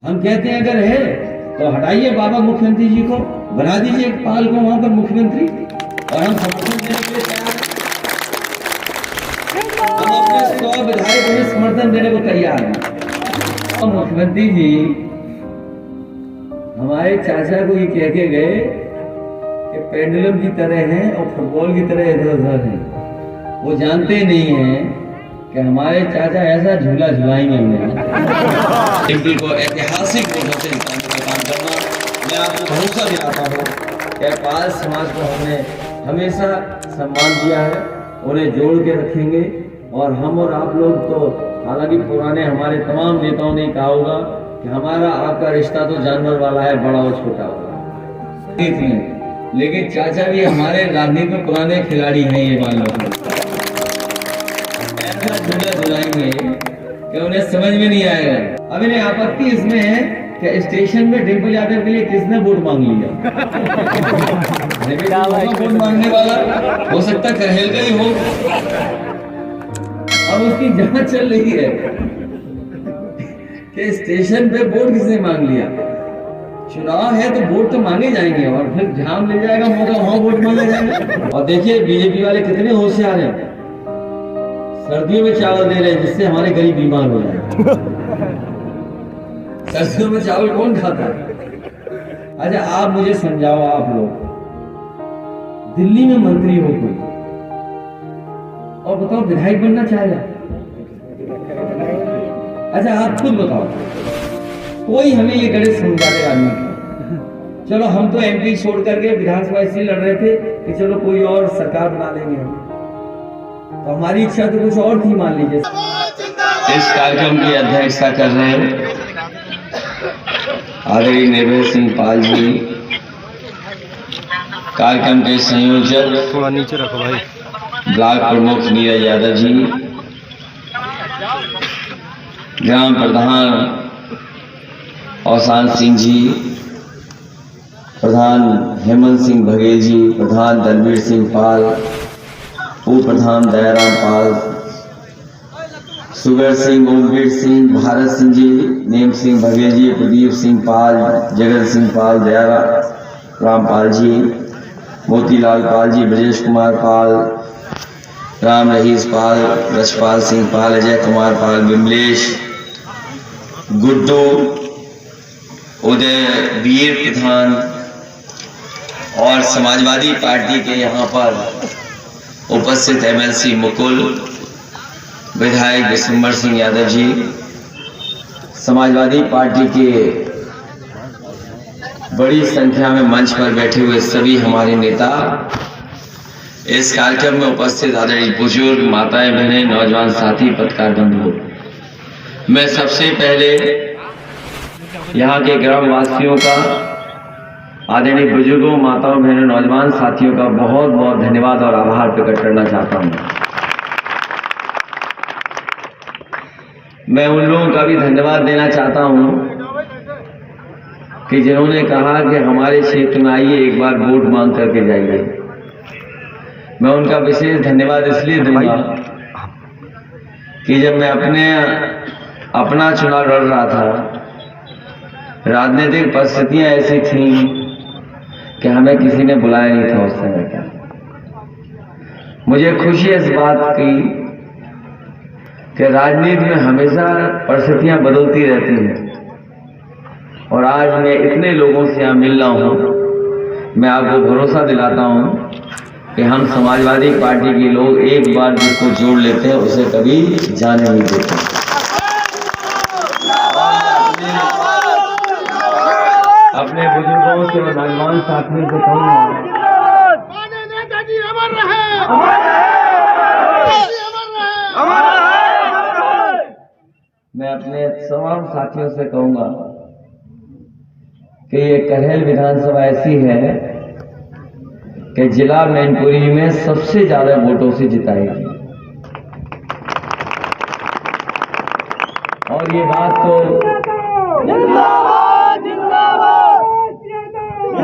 हम कहते हैं अगर है तो हटाइए बाबा मुख्यमंत्री जी को, बना दीजिए एक पाल को वहां पर मुख्यमंत्री, और हम समर्थन देने के लिए तैयार हैं। हम अपने 100 विधायक में समर्थन देने को तैयार हैं। और मुख्यमंत्री जी हमारे चाचा को ये कह के गए कि पेंडुलम की तरह हैं और फुटबॉल की तरह इधर उधर हैं। वो जानते नहीं हैं कि हमारे चाचा ऐसा झूला झुलाएंगे हमें। टेम्पल को ऐतिहासिक वजह से जिताने का काम करना, मैं आपको भरोसा दिलाता हूँ कि पाल समाज को हमने हमेशा सम्मान दिया है, उन्हें जोड़ के रखेंगे। और हम और आप लोग तो, हालांकि पुराने हमारे तमाम नेताओं ने कहा होगा कि हमारा आपका रिश्ता तो जानवर वाला है, बड़ा और छोटा वाला, लेकिन चाचा भी हमारे राजनीति में पुराने खिलाड़ी हैं, ये मान लो। ऐसा झूला झुलाएंगे कि उन्हें समझ में नहीं आएगा। अब इन्हें आपत्ति इसमें है कि स्टेशन में डिम्पल यादव के लिए किसने वोट मांग लिया। वोट मांगने वाला हो सकता कहेल का ही हो। अब उसकी जांच चल रही है कि स्टेशन पे वोट किसने मांग लिया। चुनाव है तो वोट तो मांगे जाएंगे, और फिर जहां मिल जाएगा मौका वहां वोट मांगे जाएंगे। और देखिए बीजेपी वाले कितने होशियार हैं, सर्दियों में चावल दे रहे हैं जिससे हमारे गरीब बीमार हो जाए। सर्दियों में चावल कौन खाता है? अच्छा आप मुझे समझाओ, आप लोग दिल्ली में मंत्री हो कोई, और बताओ विधायक बनना चाहेगा? अच्छा आप खुद बताओ, कोई हमें ये गणित समझा दे राजनीति। चलो हम तो एमपी छोड़ करके विधानसभा इसलिए लड़ रहे थे कि चलो कोई और सरकार बना लेंगे हम, तो हमारी इच्छा तो कुछ और थी, मान लीजिए। इस कार्यक्रम की अध्यक्षता कर रहे हैं आदरणीय निर्भय सिंह पाल जी, कार्यक्रम के संयोजक थोड़ा नीचे रखो भाई, ब्लॉक प्रमुख नीरज यादव जी, ग्राम प्रधान औसान सिंह जी, प्रधान हेमंत सिंह बघेल जी, प्रधान दलबीर सिंह पाल, उप प्रधान दयाराम पाल, सुगर सिंह, ओमवीर सिंह, भारत सिंह जी, नेम सिंह बघेल जी, प्रदीप सिंह पाल, जगत सिंह पाल, दयाराम पाल जी, मोतीलाल पाल जी, ब्रजेश कुमार पाल, राम रहीस पाल, रशपाल सिंह पाल, अजय कुमार पाल, विमलेश, गुड्डू, उदय वीर प्रधान, और समाजवादी पार्टी के यहाँ पर उपस्थित एमएलसी मुकुल, विधायक विशंबर सिंह यादव जी, समाजवादी पार्टी के बड़ी संख्या में मंच पर बैठे हुए सभी हमारे नेता, इस कार्यक्रम में उपस्थित आदरणीय बुजुर्ग, माताएं, बहनें, नौजवान साथी, पत्रकार बंधु, मैं सबसे पहले यहाँ के ग्रामवासियों का, आदरणीय बुजुर्गों, माताओं, बहनों, नौजवान साथियों का बहुत बहुत धन्यवाद और आभार प्रकट करना चाहता हूँ। मैं उन लोगों का भी धन्यवाद देना चाहता हूँ कि जिन्होंने कहा कि हमारे क्षेत्र में आइए, एक बार वोट मांग करके जाइए। मैं उनका विशेष धन्यवाद इसलिए दूंगा कि जब मैं अपना चुनाव लड़ रहा था, राजनीतिक परिस्थितियां ऐसी थीं कि हमें किसी ने बुलाया नहीं था उस समय का। मुझे खुशी है इस बात की कि राजनीति में हमेशा परिस्थितियां बदलती रहती हैं, और आज मैं इतने लोगों से यहाँ मिल रहा हूँ, मैं आपको भरोसा दिलाता हूँ कि हम समाजवादी पार्टी के लोग एक बार जिसको जोड़ लेते हैं उसे कभी जाने नहीं देते। अपने बुजुर्गों से और नौजवान साथियों से कहूँगा, मैं अपने तमाम साथियों से कहूँगा कि ये करहेल विधानसभा ऐसी है कि जिला मैनपुरी में सबसे ज्यादा वोटों से जिताएगी। और ये बात तो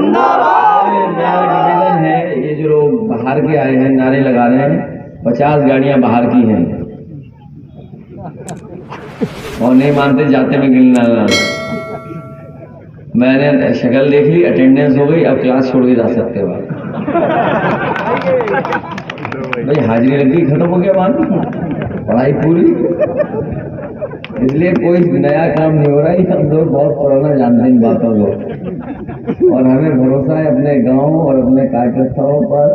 मेरा निवेदन है, ये जो लोग बाहर के आए हैं नारे लगा रहे हैं, 50 गाड़ियां बाहर की हैं और नहीं मानते जाते में गिनना। मैंने शक्ल देख ली, अटेंडेंस हो गई, अब क्लास छोड़ के जा सकते हो आप। भाई हाजिरी लग गई, खत्म हो गया बात, पढ़ाई पूरी। इसलिए कोई नया काम नहीं हो रहा है, हम लोग बहुत पुराना जानते हैं इन बातों को। और हमें भरोसा है अपने गांव और अपने कार्यकर्ताओं पर,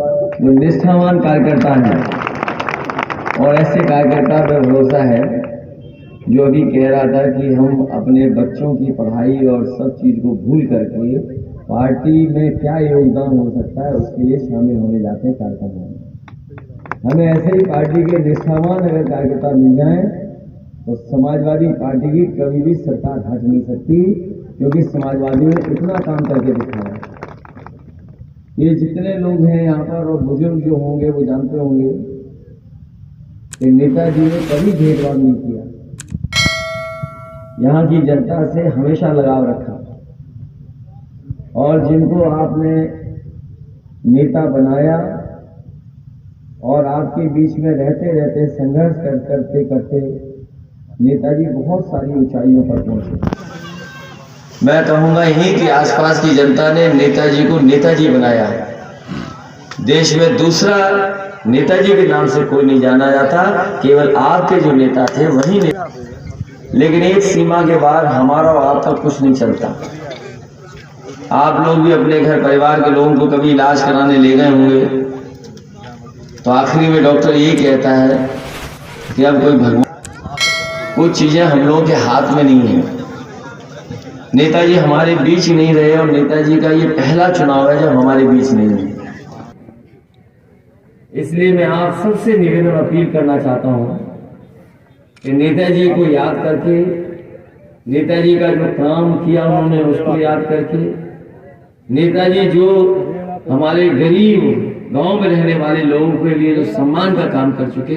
जो निष्ठावान कार्यकर्ता हैं, और ऐसे कार्यकर्ता पर भरोसा है जो अभी कह रहा था कि हम अपने बच्चों की पढ़ाई और सब चीज़ को भूल करके पार्टी में क्या योगदान हो सकता है उसके लिए शामिल होने जाते हैं कार्यकर्ता में। हमें ऐसे ही पार्टी के निष्ठावान अगर कार्यकर्ता मिल जाएं तो समाजवादी पार्टी की कभी भी सरकार हट नहीं सकती, क्योंकि समाजवादियों ने इतना काम करके दिखाया है। ये जितने लोग हैं यहाँ पर और बुजुर्ग जो होंगे वो जानते होंगे कि नेताजी ने कभी भेदभाव नहीं किया, यहाँ की जनता से हमेशा लगाव रखा, और जिनको आपने नेता बनाया और आपके बीच में रहते रहते संघर्ष करते करते नेताजी बहुत सारी ऊंचाइयों पर पहुंचे। मैं कहूंगा यहीं कि आसपास की जनता ने नेताजी को नेताजी बनाया। देश में दूसरा नेताजी के नाम से कोई नहीं जाना जाता, केवल आपके जो नेता थे वही नेता। लेकिन एक सीमा के बाद हमारा और आपका कुछ नहीं चलता। आप लोग भी अपने घर परिवार के लोगों को कभी इलाज कराने ले गए होंगे, तो आखिरी में डॉक्टर ये कहता है कि अब कोई भगवान, कुछ चीजें हम लोगों के हाथ में नहीं है। नेताजी हमारे बीच नहीं रहे और नेताजी का ये पहला चुनाव है जब हमारे बीच नहीं है। इसलिए मैं आप सबसे निवेदन अपील करना चाहता हूं कि नेताजी को याद करके, नेताजी का जो काम किया उन्होंने उसको याद करके, नेताजी जो हमारे गरीब गांव में रहने वाले लोगों के लिए जो सम्मान का काम कर चुके,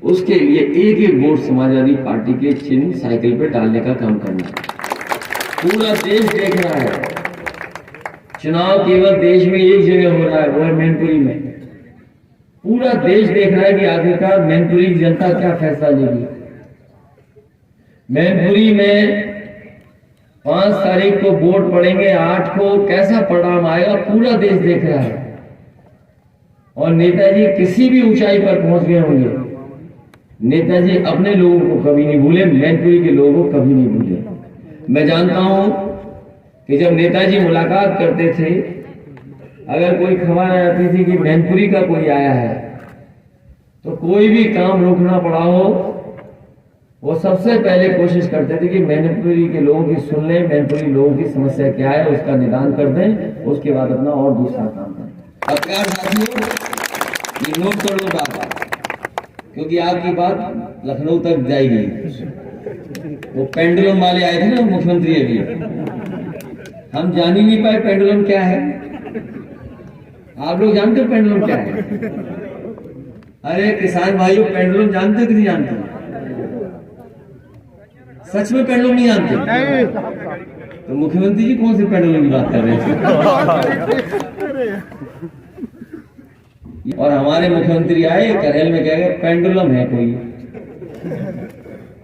उसके लिए एक एक वोट समाजवादी पार्टी के चिन्ह साइकिल पे डालने का काम करना है। पूरा देश देख रहा है, चुनाव केवल देश में एक जगह हो रहा है, वो है मैनपुरी में। पूरा देश देख रहा है कि आखिरकार मैनपुरी की जनता क्या फैसला लेगी। मैनपुरी में 5 तारीख को वोट पड़ेंगे, 8 को कैसा परिणाम आएगा पूरा देश देख रहा है। और नेताजी किसी भी ऊंचाई पर पहुंच गए होंगे, नेताजी अपने लोगों को कभी नहीं भूले, मैनपुरी के लोगों को कभी नहीं भूले। मैं जानता हूं कि जब नेताजी मुलाकात करते थे, अगर कोई खबर आ जाती थी कि मैनपुरी का कोई आया है, तो कोई भी काम रोकना पड़ा हो, वो सबसे पहले कोशिश करते थे कि मैनपुरी के लोगों की सुन लें, मैनपुरी लोगों की समस्या क्या है उसका निदान कर दें, उसके बाद अपना और दूसरा काम करें। पत्रकार साथियों, ये नोट कर लो बात, क्योंकि आपकी बात लखनऊ तक जाएगी। वो पेंडुलम वाले आए थे ना मुख्यमंत्री, अभी हम जान ही नहीं पाए पेंडुलम क्या है। आप लोग जानते हो पेंडुलम क्या है? अरे किसान भाइयों, पेंडुलम जानते हो कि नहीं जानते? सच में पेंडुलम नहीं जानते? तो मुख्यमंत्री जी कौन से पेंडुलम की बात कर रहे हैं? और हमारे मुख्यमंत्री आए करेल में, कह गए पेंडुलम है कोई।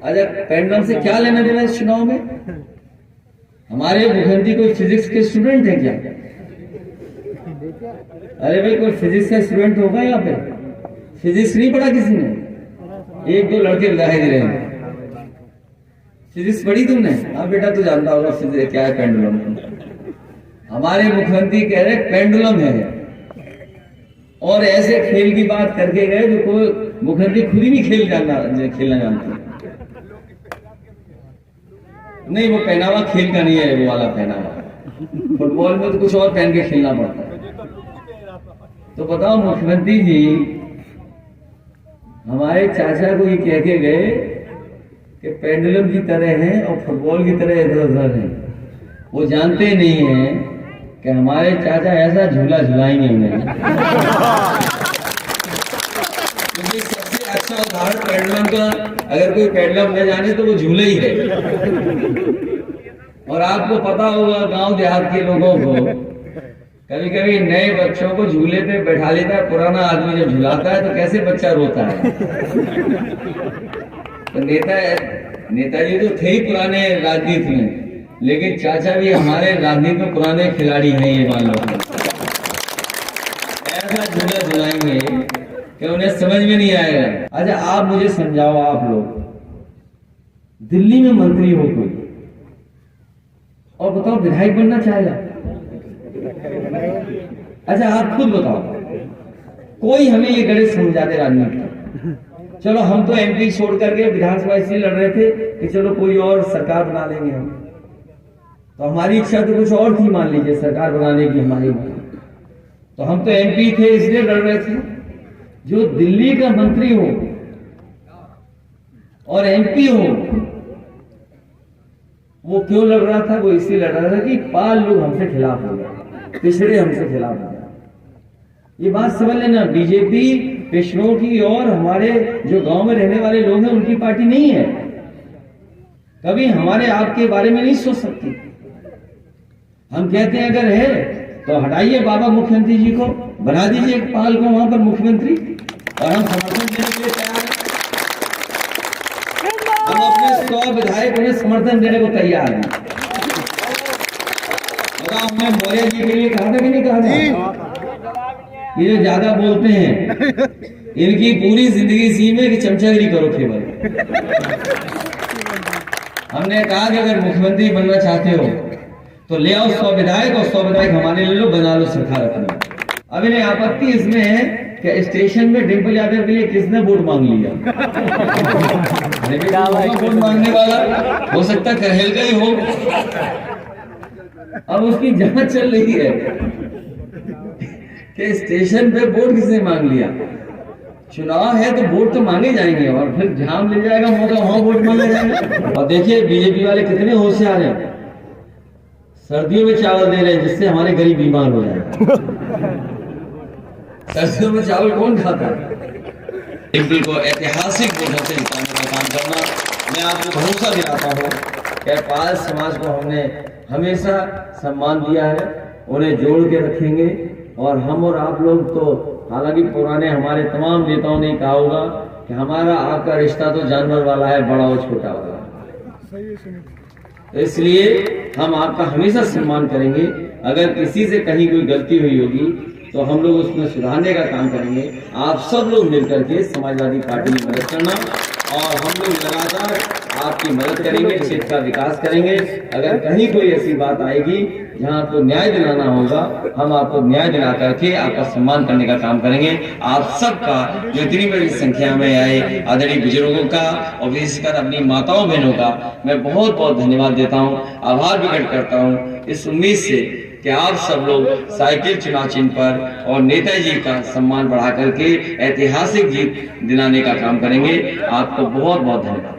अच्छा, पेंडुलम से क्या लेना देना इस चुनाव में? हमारे मुख्यमंत्री कोई फिजिक्स के स्टूडेंट है क्या? अरे भाई, कोई फिजिक्स का स्टूडेंट होगा यहाँ पे? फिजिक्स नहीं पढ़ा किसी ने? 1-2 लड़के दिखाई दे रहे हैं। फिजिक्स पढ़ी तुमने? हाँ बेटा, तू जानता होगा फिजिक्स क्या है, पेंडुलम। हमारे मुख्यमंत्री कह रहे पेंडुलम है, और ऐसे खेल की बात करके गए जो कोई मुख्यमंत्री खुद ही नहीं खेलना जानते। नहीं, वो पहनावा खेल का नहीं है, वो वाला पहनावा। फुटबॉल में तो कुछ और पहन के खेलना पड़ता है। तो बताओ मुख्यमंत्री जी हमारे चाचा को ये कह के गए कि पेंडुलम की तरह हैं और फुटबॉल की तरह इधर उधर हैं। वो जानते नहीं हैं कि हमारे चाचा ऐसा झूला झुलाएंगे उन्हें। क्योंकि सबसे अच्छा उदाहरण पेंडुलम का, अगर कोई पेंडुलम न जाने तो वो झूले ही है। और आपको पता होगा गांव देहात के लोगों को कभी कभी नए बच्चों को झूले पे बैठा लेता है पुराना आदमी, जब झुलाता है तो कैसे बच्चा रोता है। तो नेताजी तो थे ही पुराने राजनीति में, लेकिन चाचा भी हमारे राजनीति में पुराने खिलाड़ी हैं, ये मान लो। ऐसा झूला झुलाएंगे कि उन्हें समझ में नहीं आएगा। अच्छा आप मुझे समझाओ, आप लोग दिल्ली में मंत्री हो कोई, और बताओ विधायक बनना चाहेगा? अच्छा आप खुद बताओ, कोई हमें ये गणित समझा दे राजनीति। चलो हम तो एमपी छोड़ करके विधानसभा इसलिए लड़ रहे थे कि चलो कोई और सरकार बना लेंगे हम, तो हमारी इच्छा तो कुछ और थी, मान लीजिए सरकार बनाने की हमारी, तो हम तो एमपी थे इसलिए लड़ रहे थे। जो दिल्ली का मंत्री हो और एमपी हो, वो क्यों लड़ रहा था? वो इसलिए लड़ रहा था कि पाल लोग हमसे खिलाफ हो गए, पिछड़े हमसे खिलाफ हो गए। ये बात समझ लेना, बीजेपी पिछड़ों की और हमारे जो गांव में रहने वाले लोग हैं उनकी पार्टी नहीं है। कभी हमारे आपके बारे में नहीं सोच सकती। हम कहते हैं अगर है तो हटाइए बाबा मुख्यमंत्री जी को, बना दीजिए एक पाल को वहां पर मुख्यमंत्री, और हम समर्थन देने के लिए तैयार हैं। हम अपने 100 विधायक उन्हें समर्थन देने को तैयार हैं। हमने मौर्य जी के लिए कहा था कि नहीं कहा था? ये जो ज्यादा बोलते हैं इनकी पूरी जिंदगी सी में कि चमचागिरी करो केवल। हमने कहा कि अगर मुख्यमंत्री बनना चाहते हो तो ले आओ 100 विधायक, और 100 विधायक हमारे ले लो, बना लो सरकार अपनी। अब इन्हें आपत्ति इसमें है कि स्टेशन में डिम्पल यादव के लिए किसने वोट मांग लिया? वोट मांगने वाला हो सकता कहेल का ही हो। अब उसकी जांच चल रही है कि स्टेशन पे वोट किसने मांग लिया। चुनाव है तो वोट तो मांगे जाएंगे, और फिर जहां मिल जाएगा मौका वहां वोट मांगे जाएंगे। और देखिए बीजेपी वाले कितने होशियार हैं, सर्दियों में चावल दे रहे हैं जिससे हमारे गरीब बीमार हो जाए। सर्दियों में चावल कौन खाता है? डिम्पल को ऐतिहासिक वोटों से जिताने का काम करना। मैं आपको भरोसा दिलाता हूँ कि पाल समाज को हमने हमेशा सम्मान दिया है, उन्हें जोड़ के रखेंगे। और हम और आप लोग तो, हालांकि पुराने हमारे तमाम नेताओं ने कहा होगा कि हमारा आपका रिश्ता तो जानवर वाला है, बड़ा और छोटा वाला है, तो इसलिए हम आपका हमेशा सम्मान करेंगे। अगर किसी से कहीं कोई गलती हुई होगी तो हम लोग उसमें सुधारने का काम करेंगे। आप सब लोग मिलकर के समाजवादी पार्टी की मदद करना, और हम लोग लगातार आपकी मदद करेंगे, क्षेत्र का विकास करेंगे। अगर कहीं कोई ऐसी बात आएगी जहां आपको न्याय दिलाना होगा, हम आपको न्याय दिला करके आपका सम्मान करने का काम करेंगे। आप सबका जो इतनी बड़ी संख्या में आए आदरणीय बुजुर्गों का और विशेषकर अपनी माताओं बहनों का मैं बहुत बहुत धन्यवाद देता हूं, आभार प्रकट करता हूं, इस उम्मीद से कि आप सब लोग साइकिल चुनाव चिन्ह पर और नेताजी का सम्मान बढ़ा करके ऐतिहासिक जीत दिलाने का काम करेंगे। आपको बहुत बहुत धन्यवाद।